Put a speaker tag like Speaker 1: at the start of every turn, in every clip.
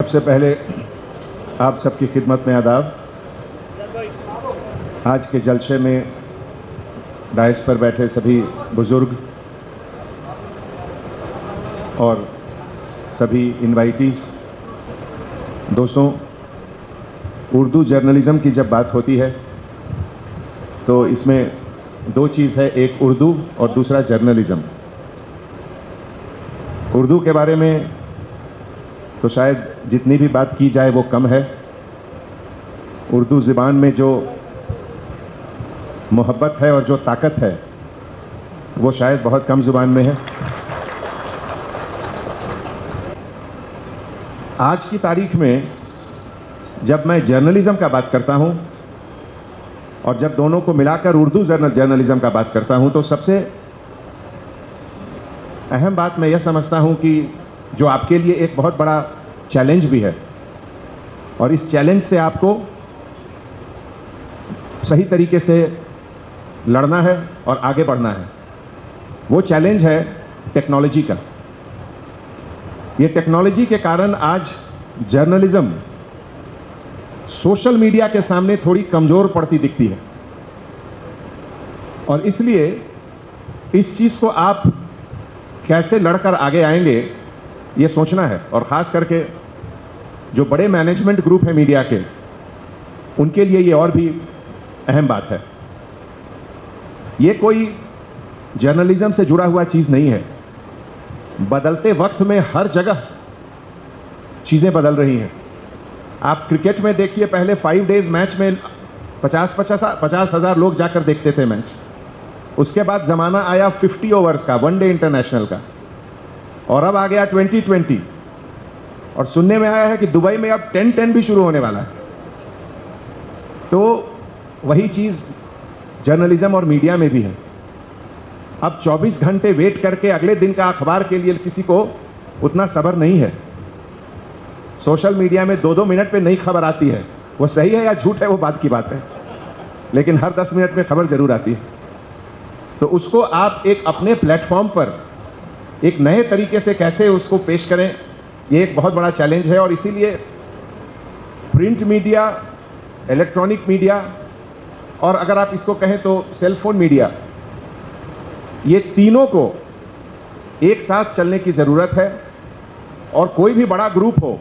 Speaker 1: सबसे पहले आप सबकी खिदमत में आदाब। आज के जलसे में डायस पर बैठे सभी बुजुर्ग और सभी इनवाइटीज, दोस्तों, उर्दू जर्नलिज़म की जब बात होती है तो इसमें दो चीज़ है, एक उर्दू और दूसरा जर्नलिज़म। उर्दू के बारे में तो शायद जितनी भी बात की जाए वो कम है। उर्दू ज़बान में जो मोहब्बत है और जो ताकत है वो शायद बहुत कम ज़ुबान में है। आज की तारीख में जब मैं जर्नलिज़म का बात करता हूं और जब दोनों को मिलाकर उर्दू जर्नलिज़म का बात करता हूं तो सबसे अहम बात मैं यह समझता हूं कि जो आपके लिए एक बहुत बड़ा चैलेंज भी है और इस चैलेंज से आपको सही तरीके से लड़ना है और आगे बढ़ना है। वो चैलेंज है टेक्नोलॉजी का। ये टेक्नोलॉजी के कारण आज जर्नलिज्म सोशल मीडिया के सामने थोड़ी कमज़ोर पड़ती दिखती है और इसलिए इस चीज़ को आप कैसे लड़कर आगे आएंगे ये सोचना है। और ख़ास करके जो बड़े मैनेजमेंट ग्रुप है मीडिया के, उनके लिए ये और भी अहम बात है। ये कोई जर्नलिज्म से जुड़ा हुआ चीज़ नहीं है। बदलते वक्त में हर जगह चीज़ें बदल रही हैं। आप क्रिकेट में देखिए, पहले 5 डेज मैच में 50,000 लोग जाकर देखते थे मैच। उसके बाद ज़माना आया 50 ओवर्स का, वनडे इंटरनेशनल का, और अब आ गया 2020। और सुनने में आया है कि दुबई में अब 10-10 भी शुरू होने वाला है। तो वही चीज़ जर्नलिज्म और मीडिया में भी है। अब 24 घंटे वेट करके अगले दिन का अखबार के लिए किसी को उतना सब्र नहीं है। सोशल मीडिया में 2-2 मिनट पे नई खबर आती है। वो सही है या झूठ है वो बात की बात है, लेकिन हर 10 मिनट में खबर जरूर आती है। तो उसको आप एक अपने प्लेटफॉर्म पर एक नए तरीके से कैसे उसको पेश करें, ये एक बहुत बड़ा चैलेंज है। और इसीलिए प्रिंट मीडिया, इलेक्ट्रॉनिक मीडिया और अगर आप इसको कहें तो सेल फोन मीडिया, ये तीनों को एक साथ चलने की ज़रूरत है। और कोई भी बड़ा ग्रुप हो,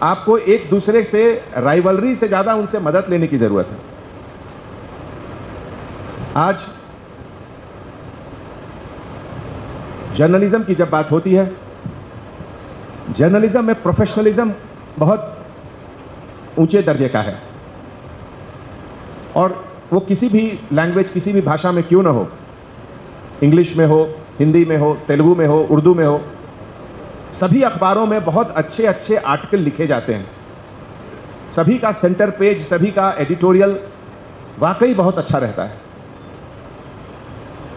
Speaker 1: आपको एक दूसरे से राइवलरी से ज़्यादा उनसे मदद लेने की ज़रूरत है। आज जर्नलिज्म की जब बात होती है, जर्नलिज्म में प्रोफेशनलिज्म बहुत ऊंचे दर्जे का है। और वो किसी भी लैंग्वेज, किसी भी भाषा में क्यों ना हो, इंग्लिश में हो, हिंदी में हो, तेलुगु में हो, उर्दू में हो, सभी अखबारों में बहुत अच्छे अच्छे आर्टिकल लिखे जाते हैं। सभी का सेंटर पेज, सभी का एडिटोरियल वाकई बहुत अच्छा रहता है।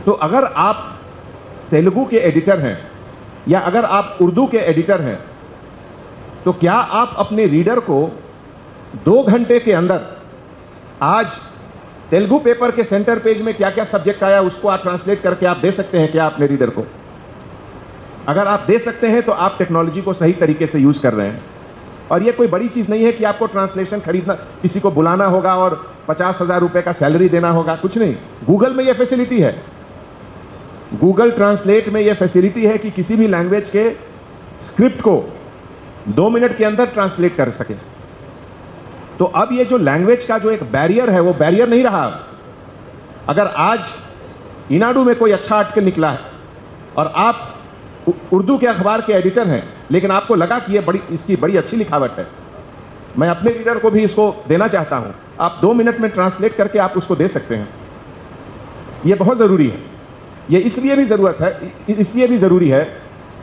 Speaker 1: तो अगर आप तेलुगु के एडिटर हैं या अगर आप उर्दू के एडिटर हैं, तो क्या आप अपने रीडर को 2 घंटे के अंदर आज तेलुगु पेपर के सेंटर पेज में क्या क्या सब्जेक्ट आया उसको आप ट्रांसलेट करके आप दे सकते हैं क्या अपने रीडर को? अगर आप दे सकते हैं तो आप टेक्नोलॉजी को सही तरीके से यूज़ कर रहे हैं। और ये कोई बड़ी चीज़ नहीं है कि आपको ट्रांसलेशन खरीदना, किसी को बुलाना होगा और 50,000 रुपये का सैलरी देना होगा, कुछ नहीं। गूगल में ये फैसिलिटी है, गूगल ट्रांसलेट में ये फैसिलिटी है कि किसी भी लैंग्वेज के स्क्रिप्ट को 2 मिनट के अंदर ट्रांसलेट कर सके। तो अब ये जो लैंग्वेज का जो एक बैरियर है वो बैरियर नहीं रहा। अगर आज ईनाडू में कोई अच्छा आर्टिकल निकला है और आप उर्दू के अखबार के एडिटर हैं, लेकिन आपको लगा कि ये इसकी बड़ी अच्छी लिखावट है, मैं अपने रीडर को भी इसको देना चाहता हूं, आप 2 मिनट में ट्रांसलेट करके आप उसको दे सकते हैं। ये बहुत ज़रूरी है। ये इसलिए भी ज़रूरी है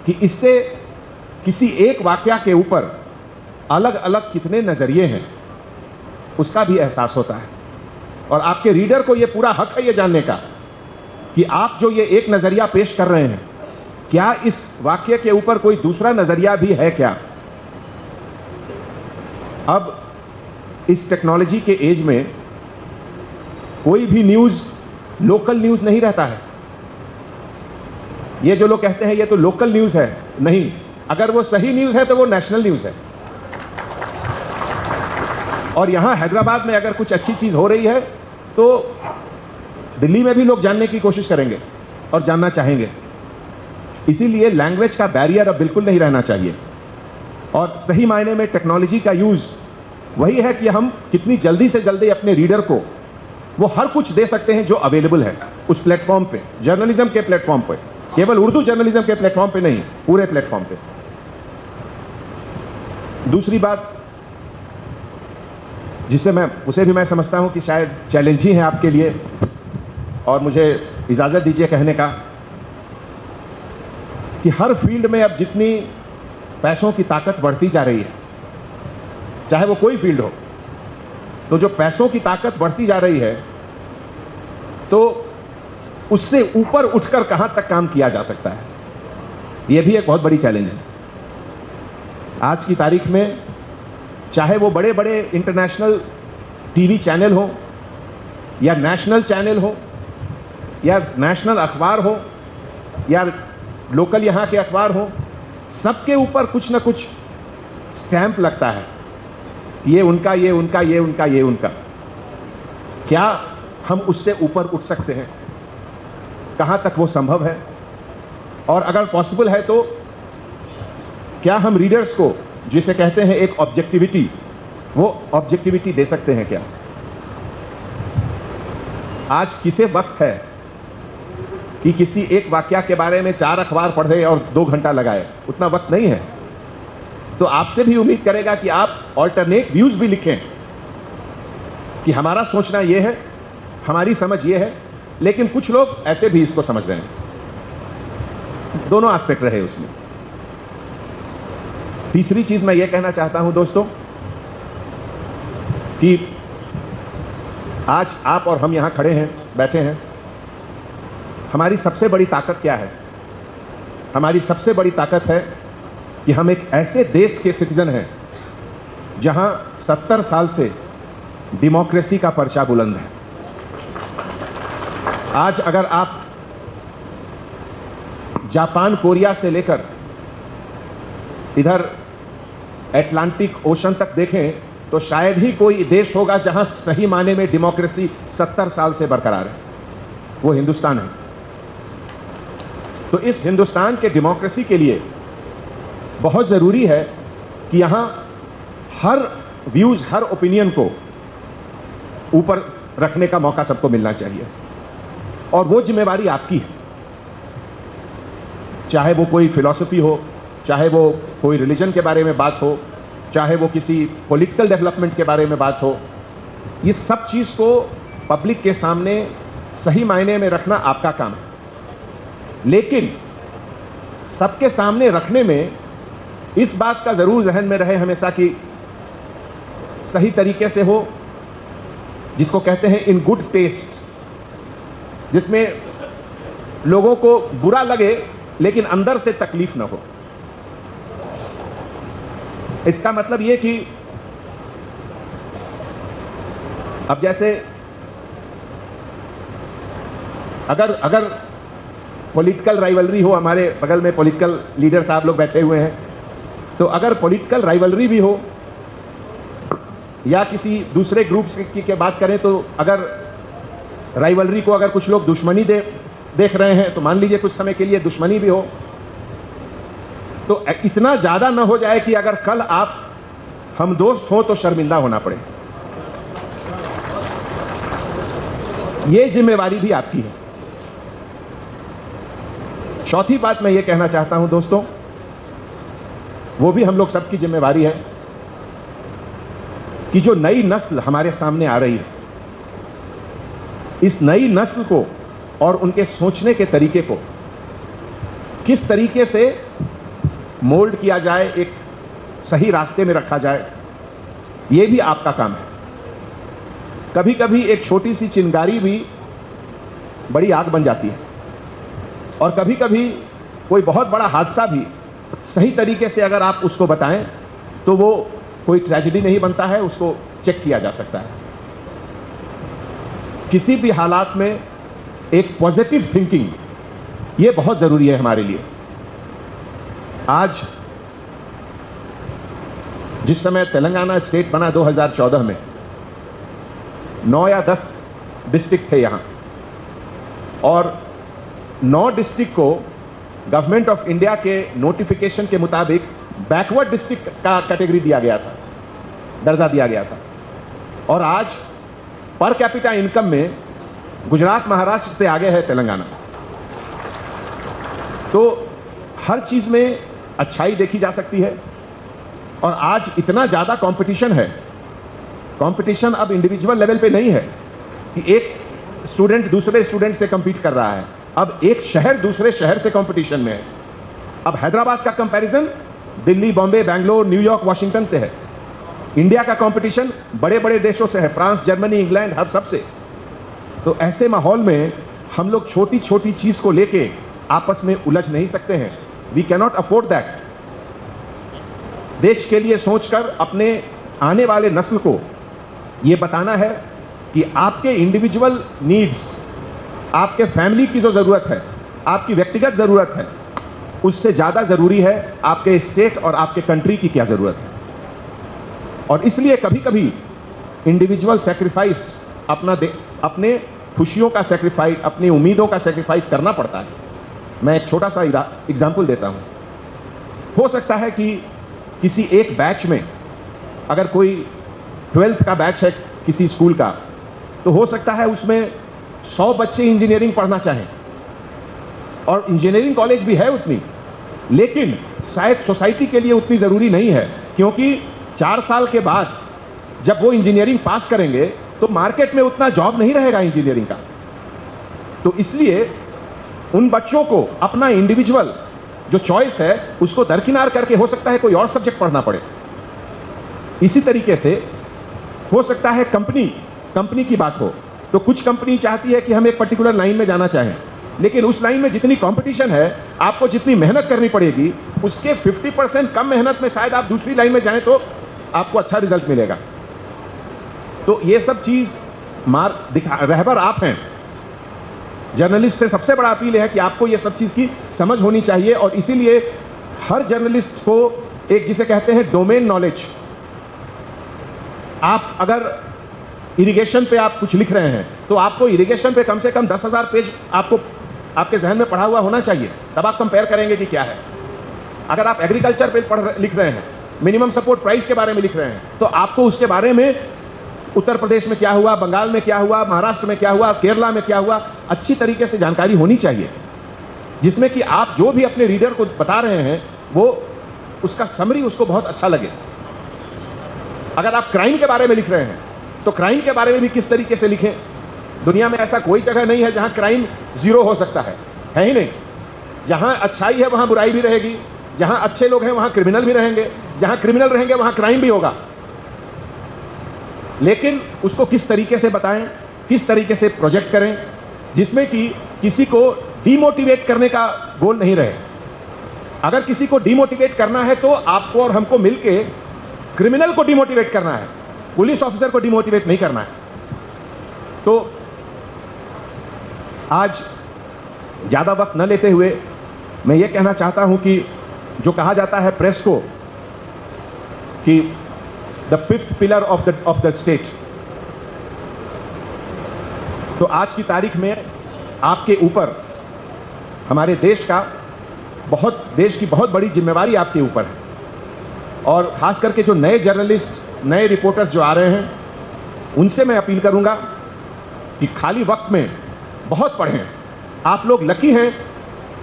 Speaker 1: कि इससे किसी एक वाकया के ऊपर अलग अलग कितने नज़रिए हैं उसका भी एहसास होता है। और आपके रीडर को ये पूरा हक है ये जानने का कि आप जो ये एक नज़रिया पेश कर रहे हैं, क्या इस वाक्य के ऊपर कोई दूसरा नज़रिया भी है क्या? अब इस टेक्नोलॉजी के एज में कोई भी न्यूज़ लोकल न्यूज़ नहीं रहता है। ये जो लोग कहते हैं ये तो लोकल न्यूज़ है, नहीं, अगर वो सही न्यूज़ है तो वो नेशनल न्यूज़ है। और यहां हैदराबाद में अगर कुछ अच्छी चीज हो रही है तो दिल्ली में भी लोग जानने की कोशिश करेंगे और जानना चाहेंगे। इसीलिए लैंग्वेज का बैरियर अब बिल्कुल नहीं रहना चाहिए। और सही मायने में टेक्नोलॉजी का यूज वही है कि हम कितनी जल्दी से जल्दी अपने रीडर को वो हर कुछ दे सकते हैं जो अवेलेबल है उस प्लेटफॉर्म पे, जर्नलिज्म के प्लेटफॉर्म पे, केवल उर्दू जर्नलिज्म के प्लेटफॉर्म पे नहीं, पूरे प्लेटफॉर्म पे। दूसरी बात उसे भी मैं समझता हूं कि शायद चैलेंज ही है आपके लिए, और मुझे इजाजत दीजिए कहने का कि हर फील्ड में अब जितनी पैसों की ताकत बढ़ती जा रही है, चाहे वो कोई फील्ड हो, तो जो पैसों की ताकत बढ़ती जा रही है तो उससे ऊपर उठकर कहां तक काम किया जा सकता है, यह भी एक बहुत बड़ी चैलेंज है। आज की तारीख में चाहे वो बड़े बड़े इंटरनेशनल टीवी चैनल हो या नेशनल चैनल हो या नेशनल अखबार हो या लोकल यहां के अखबार हो, सबके ऊपर कुछ ना कुछ स्टैंप लगता है, ये उनका, ये उनका, ये उनका, ये उनका। क्या हम उससे ऊपर उठ सकते हैं? कहां तक वो संभव है? और अगर पॉसिबल है तो क्या हम रीडर्स को, जिसे कहते हैं एक ऑब्जेक्टिविटी, वो ऑब्जेक्टिविटी दे सकते हैं क्या? आज किसे वक्त है कि किसी एक वाकया के बारे में 4 अखबार पढ़े और 2 घंटा लगाए? उतना वक्त नहीं है। तो आपसे भी उम्मीद करेगा कि आप ऑल्टरनेट व्यूज भी लिखें कि हमारा सोचना यह है, हमारी समझ यह है, लेकिन कुछ लोग ऐसे भी इसको समझ रहे हैं। दोनों एस्पेक्ट रहे उसमें। तीसरी चीज मैं यह कहना चाहता हूं दोस्तों कि आज आप और हम यहां खड़े हैं, बैठे हैं, हमारी सबसे बड़ी ताकत क्या है? हमारी सबसे बड़ी ताकत है कि हम एक ऐसे देश के सिटीजन हैं जहां 70 साल से डेमोक्रेसी का पर्चा बुलंद है। आज अगर आप जापान, कोरिया से लेकर इधर अटलांटिक ओशन तक देखें तो शायद ही कोई देश होगा जहां सही माने में डेमोक्रेसी 70 साल से बरकरार है। वो हिंदुस्तान है। तो इस हिंदुस्तान के डेमोक्रेसी के लिए बहुत जरूरी है कि यहां हर व्यूज, हर ओपिनियन को ऊपर रखने का मौका सबको मिलना चाहिए, और वो जिम्मेवारी आपकी है। चाहे वो कोई फिलॉसफी हो, चाहे वो कोई रिलीजन के बारे में बात हो, चाहे वो किसी पॉलिटिकल डेवलपमेंट के बारे में बात हो, ये सब चीज को पब्लिक के सामने सही मायने में रखना आपका काम है। लेकिन सबके सामने रखने में इस बात का जरूर जहन में रहे हमेशा कि सही तरीके से हो, जिसको कहते हैं इन गुड टेस्ट, जिसमें लोगों को बुरा लगे लेकिन अंदर से तकलीफ ना हो। इसका मतलब यह कि अब जैसे अगर पॉलिटिकल राइवलरी हो, हमारे बगल में पॉलिटिकल लीडर साहब लोग बैठे हुए हैं, तो अगर पॉलिटिकल राइवलरी भी हो या किसी दूसरे ग्रुप की बात करें, तो अगर राइवलरी को अगर कुछ लोग दुश्मनी देख रहे हैं, तो मान लीजिए कुछ समय के लिए दुश्मनी भी हो, तो इतना ज्यादा ना हो जाए कि अगर कल हम दोस्त हो तो शर्मिंदा होना पड़े। ये जिम्मेवारी भी आपकी है। चौथी बात मैं ये कहना चाहता हूं दोस्तों, वो भी हम लोग सबकी जिम्मेवारी है कि जो नई नस्ल हमारे सामने आ रही है, इस नई नस्ल को और उनके सोचने के तरीके को किस तरीके से मोल्ड किया जाए, एक सही रास्ते में रखा जाए, यह भी आपका काम है। कभी कभी एक छोटी सी चिंगारी भी बड़ी आग बन जाती है, और कभी कभी कोई बहुत बड़ा हादसा भी सही तरीके से अगर आप उसको बताएं तो वो कोई ट्रेजेडी नहीं बनता है, उसको चेक किया जा सकता है। किसी भी हालात में एक पॉजिटिव थिंकिंग, ये बहुत जरूरी है हमारे लिए। आज जिस समय तेलंगाना स्टेट बना 2014 में, 9 या 10 डिस्ट्रिक्ट थे यहाँ, और 9 डिस्ट्रिक्ट को गवर्नमेंट ऑफ इंडिया के नोटिफिकेशन के मुताबिक बैकवर्ड डिस्ट्रिक्ट का कैटेगरी दिया गया था, दर्जा दिया गया था। और आज पर कैपिटा इनकम में गुजरात महाराष्ट्र से आगे है तेलंगाना। तो हर चीज में अच्छाई देखी जा सकती है। और आज इतना ज्यादा कंपटीशन है, कंपटीशन अब इंडिविजुअल लेवल पे नहीं है कि एक स्टूडेंट दूसरे स्टूडेंट से compete कर रहा है, अब एक शहर दूसरे शहर से कंपटीशन में है। अब हैदराबाद का comparison Delhi, Bombay, Bangalore, New York, Washington से है। इंडिया का कंपटीशन बड़े बड़े देशों से है, फ्रांस, जर्मनी, इंग्लैंड, हर सबसे। तो ऐसे माहौल में हम लोग छोटी छोटी चीज को लेके आपस में उलझ नहीं सकते हैं। We cannot afford that. देश के लिए सोचकर अपने आने वाले नस्ल को यह बताना है कि आपके इंडिविजुअल नीड्स, आपके फैमिली की जो जरूरत है, आपकी व्यक्तिगत जरूरत है, उससे ज्यादा जरूरी है आपके स्टेट और आपके कंट्री की क्या जरूरत है। और इसलिए कभी कभी इंडिविजुअल सेक्रीफाइस, अपने खुशियों का सेक्रीफाइस, अपनी उम्मीदों का सेक्रीफाइस करना पड़ता है। मैं एक छोटा सा एग्जाम्पल देता हूं। हो सकता है कि किसी एक बैच में, अगर कोई 12th का बैच है किसी स्कूल का, तो हो सकता है उसमें 100 बच्चे इंजीनियरिंग पढ़ना चाहें, और इंजीनियरिंग कॉलेज भी है उतनी, लेकिन शायद सोसाइटी के लिए उतनी ज़रूरी नहीं है, क्योंकि 4 साल के बाद जब वो इंजीनियरिंग पास करेंगे तो मार्केट में उतना जॉब नहीं रहेगा इंजीनियरिंग का। तो इसलिए उन बच्चों को अपना इंडिविजुअल जो चॉइस है उसको दरकिनार करके हो सकता है कोई और सब्जेक्ट पढ़ना पड़े। इसी तरीके से हो सकता है कंपनी की बात हो, तो कुछ कंपनी चाहती है कि हम एक पर्टिकुलर लाइन में जाना चाहें, लेकिन उस लाइन में जितनी कंपटीशन है, आपको जितनी मेहनत करनी पड़ेगी, उसके 50% कम मेहनत में शायद आप दूसरी लाइन में जाएं तो आपको अच्छा रिजल्ट मिलेगा। तो ये सब चीज रहबर आप हैं। जर्नलिस्ट से सबसे बड़ा अपील है कि आपको ये सब चीज की समझ होनी चाहिए, और इसीलिए हर जर्नलिस्ट को एक, जिसे कहते हैं डोमेन नॉलेज, आप अगर इरिगेशन पे आप कुछ लिख रहे हैं तो आपको इरिगेशन पे कम से कम 10,000 पेज आपको आपके जहन में पढ़ा हुआ होना चाहिए, तब आप कंपेयर करेंगे कि क्या है। अगर आप एग्रीकल्चर पे लिख रहे हैं, मिनिमम सपोर्ट प्राइस के बारे में लिख रहे हैं, तो आपको उसके बारे में उत्तर प्रदेश में क्या हुआ, बंगाल में क्या हुआ, महाराष्ट्र में क्या हुआ, केरला में क्या हुआ, अच्छी तरीके से जानकारी होनी चाहिए, जिसमें कि आप जो भी अपने रीडर को बता रहे हैं वो उसका समरी उसको बहुत अच्छा लगे। अगर आप क्राइम के बारे में लिख रहे हैं तो क्राइम के बारे में भी किस तरीके से लिखें। दुनिया में ऐसा कोई जगह नहीं है जहां क्राइम 0 हो सकता है ही नहीं। जहां अच्छाई है वहां बुराई भी रहेगी, जहां अच्छे लोग हैं वहां क्रिमिनल भी रहेंगे, जहां क्रिमिनल रहेंगे वहां क्राइम भी होगा। लेकिन उसको किस तरीके से बताएं, किस तरीके से प्रोजेक्ट करें, जिसमें कि किसी को डीमोटिवेट करने का गोल नहीं रहे। अगर किसी को डीमोटिवेट करना है तो आपको और हमको मिलके क्रिमिनल को डीमोटिवेट करना है, पुलिस ऑफिसर को डीमोटिवेट नहीं करना है। तो आज ज्यादा वक्त न लेते हुए मैं ये कहना चाहता हूं कि जो कहा जाता है प्रेस को कि the 5th pillar of the state, तो आज की तारीख में आपके ऊपर, हमारे देश की बहुत बड़ी जिम्मेवारी आपके ऊपर है। और खास करके जो नए जर्नलिस्ट, नए रिपोर्टर्स जो आ रहे हैं, उनसे मैं अपील करूंगा कि खाली वक्त में बहुत पढ़ें। आप लोग लकी हैं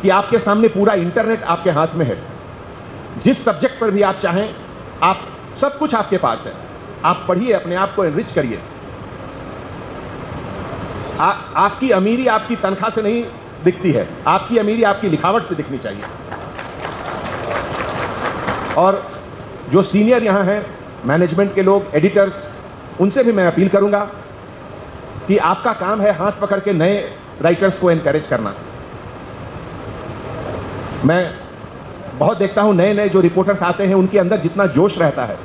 Speaker 1: कि आपके सामने पूरा इंटरनेट आपके हाथ में है। जिस सब्जेक्ट पर भी आप चाहें, आप सब कुछ आपके पास है। आप पढ़िए, अपने आप को एनरिच करिए। आपकी अमीरी आपकी तनख्वाह से नहीं दिखती है, आपकी अमीरी आपकी लिखावट से दिखनी चाहिए। और जो सीनियर यहां हैं, मैनेजमेंट के लोग, एडिटर्स, उनसे भी मैं अपील करूंगा कि आपका काम है हाथ पकड़ के नए राइटर्स को एनकरेज करना। मैं बहुत देखता हूं नए नए जो रिपोर्टर्स आते हैं, उनके अंदर जितना जोश रहता है,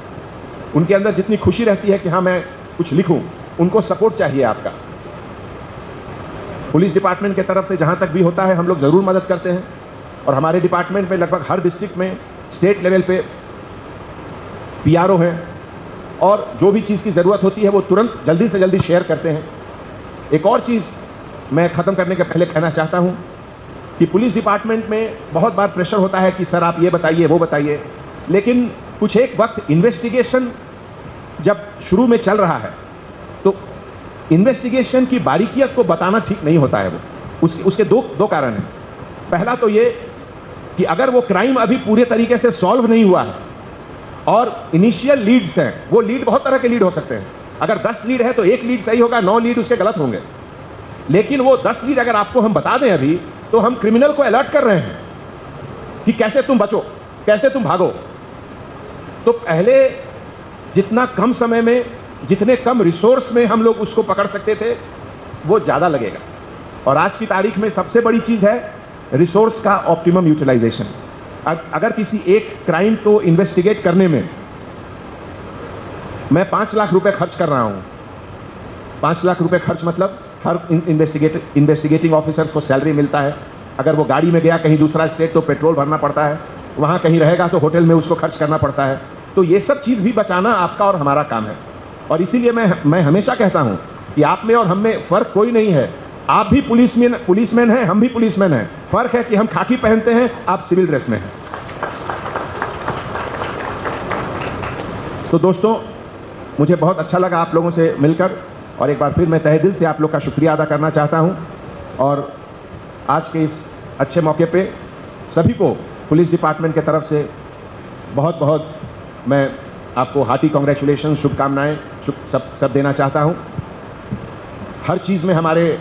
Speaker 1: उनके अंदर जितनी खुशी रहती है कि हाँ मैं कुछ लिखूं, उनको सपोर्ट चाहिए आपका। पुलिस डिपार्टमेंट की तरफ से जहां तक भी होता है हम लोग जरूर मदद करते हैं। और हमारे डिपार्टमेंट में लगभग हर डिस्ट्रिक्ट में स्टेट लेवल पे पीआरओ हैं, और जो भी चीज़ की ज़रूरत होती है वो तुरंत जल्दी से जल्दी शेयर करते हैं। एक और चीज़ मैं ख़त्म करने के पहले कहना चाहता हूँ कि पुलिस डिपार्टमेंट में बहुत बार प्रेशर होता है कि सर आप ये बताइए वो बताइए, लेकिन कुछ एक वक्त इन्वेस्टिगेशन जब शुरू में चल रहा है तो इन्वेस्टिगेशन की बारीकियत को बताना ठीक नहीं होता है। वो उसके दो कारण हैं। पहला तो ये कि अगर वो क्राइम अभी पूरे तरीके से सॉल्व नहीं हुआ है और इनिशियल लीड्स हैं, वो लीड बहुत तरह के लीड हो सकते हैं। अगर 10 लीड है तो एक लीड सही होगा, 9 लीड उसके गलत होंगे। लेकिन वो 10 लीड अगर आपको हम बता दें अभी, तो हम क्रिमिनल को अलर्ट कर रहे हैं कि कैसे तुम बचो, कैसे तुम भागो। तो पहले जितना कम समय में, जितने कम रिसोर्स में हम लोग उसको पकड़ सकते थे, वो ज़्यादा लगेगा। और आज की तारीख में सबसे बड़ी चीज़ है रिसोर्स का ऑप्टिमम यूटिलाइजेशन। अगर किसी एक क्राइम को इन्वेस्टिगेट करने में मैं 5 लाख रुपए खर्च कर रहा हूँ, 5 लाख रुपए खर्च मतलब हर इन्वेस्टिगेटिंग ऑफिसर्स को सैलरी मिलता है। अगर वो गाड़ी में गया कहीं दूसरा स्टेट तो पेट्रोल भरना पड़ता है, वहाँ कहीं रहेगा तो होटल में उसको खर्च करना पड़ता है। तो ये सब चीज़ भी बचाना आपका और हमारा काम है। और इसीलिए मैं हमेशा कहता हूँ कि आप में और हम में फ़र्क कोई नहीं है। आप भी पुलिसमैन हैं, हम भी पुलिसमैन हैं। फ़र्क है कि हम खाकी पहनते हैं, आप सिविल ड्रेस में हैं। तो दोस्तों, मुझे बहुत अच्छा लगा आप लोगों से मिलकर, और एक बार फिर मैं तहे दिल से आप लोग का शुक्रिया अदा करना चाहता हूं। और आज के इस अच्छे मौके पे सभी को पुलिस डिपार्टमेंट के तरफ से बहुत बहुत मैं आपको हार्टी कॉन्ग्रेचुलेशन, शुभकामनाएं सब देना चाहता हूं। हर चीज़ में हमारे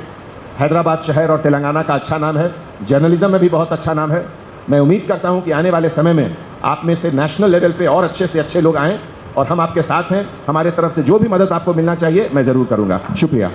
Speaker 1: हैदराबाद शहर और तेलंगाना का अच्छा नाम है, जर्नलिज्म में भी बहुत अच्छा नाम है। मैं उम्मीद करता हूं कि आने वाले समय में आप में से नेशनल लेवल पे और अच्छे से अच्छे लोग आएँ, और हम आपके साथ हैं। हमारे तरफ से जो भी मदद आपको मिलना चाहिए मैं ज़रूर करूँगा। शुक्रिया।